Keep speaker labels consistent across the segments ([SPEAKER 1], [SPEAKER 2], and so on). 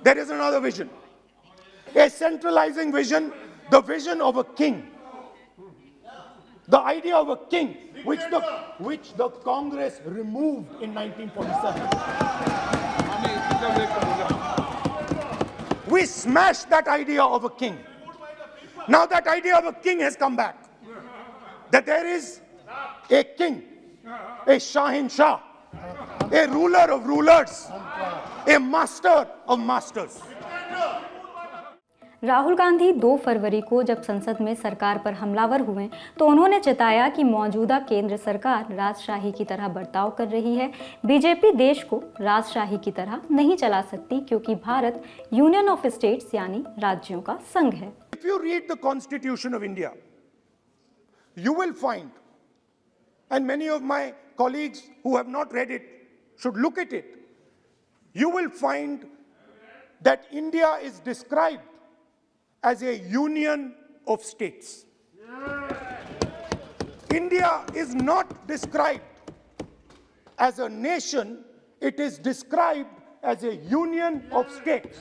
[SPEAKER 1] There is another vision. A centralizing vision, the vision of a king. The idea of a king, which the Congress removed in 1947. We smashed that idea of a king. Now that idea of a king has come back. That there is a king, a Shahin Shah, a ruler of rulers, a master of masters.
[SPEAKER 2] Rahul Gandhi 2 फरवरी को जब संसद में सरकार पर हमलावर हुए तो उन्होंने चेताया कि मौजूदा केंद्र सरकार राजशाही की तरह बर्ताव कर रही है। बीजेपी देश को राजशाही की तरह नहीं चला सकती क्योंकि भारत यूनियन ऑफ स्टेट्स यानी राज्यों का संघ है।
[SPEAKER 1] If you read the Constitution of India, you will find, and many of my colleagues who have not read it should look at it, you will find that India is described as a union of states. India is not described as a nation, it is described as a union of states.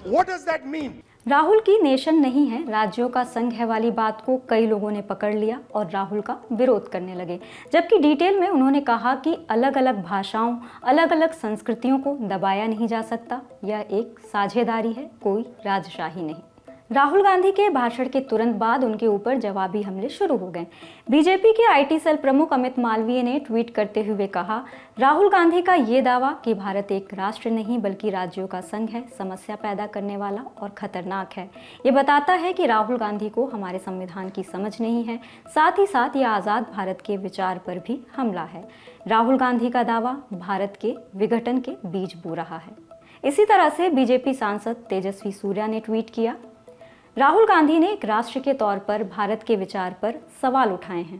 [SPEAKER 1] What does that mean?
[SPEAKER 2] Rahul की nation नहीं है, राज्यों का संघ है वाली बात को कई लोगों ने पकड़ लिया और राहुल का विरोध करने लगे, जबकि डिटेल में उन्होंने कहा कि अलग अलग भाषाओं, अलग अलग संस्कृतियों को दबाया नहीं जा सकता, यह एक साझेदारी है, कोई राजशाही नहीं। राहुल गांधी के भाषण के तुरंत बाद उनके ऊपर जवाबी हमले शुरू हो गए। बीजेपी के आईटी सेल प्रमुख अमित मालवीय ने ट्वीट करते हुए कहा, राहुल गांधी का ये दावा कि भारत एक राष्ट्र नहीं बल्कि राज्यों का संघ है समस्या पैदा करने वाला और खतरनाक है। ये बताता है कि राहुल गांधी को हमारे संविधान की समझ नहीं है, साथ ही साथ ये आज़ाद भारत के विचार पर भी हमला है। राहुल गांधी का दावा भारत के विघटन के बीज बो रहा है। इसी तरह से बीजेपी सांसद तेजस्वी सूर्या ने ट्वीट किया, राहुल गांधी ने एक राष्ट्र के तौर पर भारत के विचार पर सवाल उठाए हैं।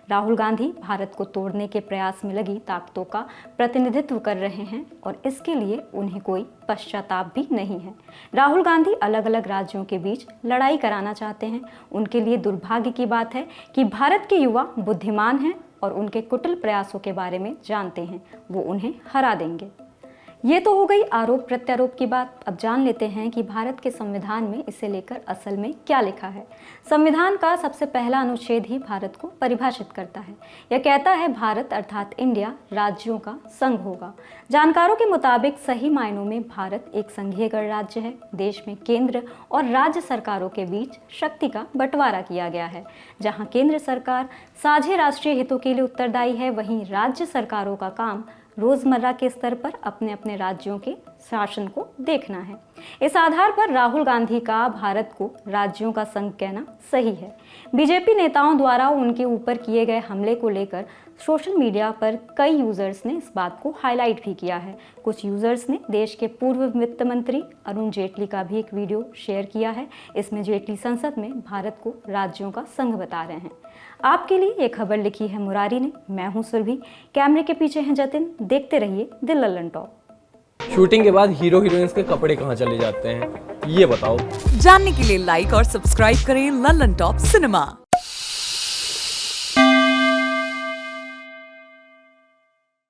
[SPEAKER 2] राहुल गांधी भारत को तोड़ने के प्रयास में लगी ताकतों का प्रतिनिधित्व कर रहे हैं और इसके लिए उन्हें कोई पश्चाताप भी नहीं है। राहुल गांधी अलग अलग राज्यों के बीच लड़ाई कराना चाहते हैं। उनके लिए दुर्भाग्य की बात है कि भारत के युवा बुद्धिमान हैं और उनके कुटिल प्रयासों के बारे में जानते हैं, वो उन्हें हरा देंगे। ये तो हो गई आरोप प्रत्यारोप की बात। अब जान लेते हैं कि भारत के संविधान में इसे लेकर असल में क्या लिखा है। संविधान का सबसे पहला अनुच्छेद ही भारत को परिभाषित करता है। यह कहता है भारत अर्थात इंडिया राज्यों का संघ होगा। जानकारों के मुताबिक सही मायनों में भारत एक संघीय गणराज्य है। देश में केंद्र और राज्य सरकारों के बीच शक्ति का बंटवारा किया गया है। जहाँ केंद्र सरकार साझे राष्ट्रीय हितों के लिए उत्तरदायी है, वहीं राज्य सरकारों का काम रोजमर्रा के स्तर पर अपने अपने राज्यों के शासन को देखना है। इस आधार पर राहुल गांधी का भारत को राज्यों का संघ कहना सही है। बीजेपी नेताओं द्वारा उनके ऊपर किए गए हमले को लेकर सोशल मीडिया पर कई यूजर्स ने इस बात को हाईलाइट भी किया है। कुछ यूजर्स ने देश के पूर्व वित्त मंत्री अरुण जेटली का भी एक वीडियो शेयर किया है। इसमें जेटली संसद में भारत को राज्यों का संघ बता रहे हैं। आपके लिए ये खबर लिखी है मुरारी ने, मैं हूं सुरभि, कैमरे के पीछे हैं जतिन। देखते रहिए द लल्लन टॉप।
[SPEAKER 3] शूटिंग के बाद हीरो हीरोइंस के कपड़े कहाँ चले जाते हैं, ये बताओ।
[SPEAKER 4] जानने के लिए लाइक और सब्सक्राइब करें लल्लन टॉप सिनेमा।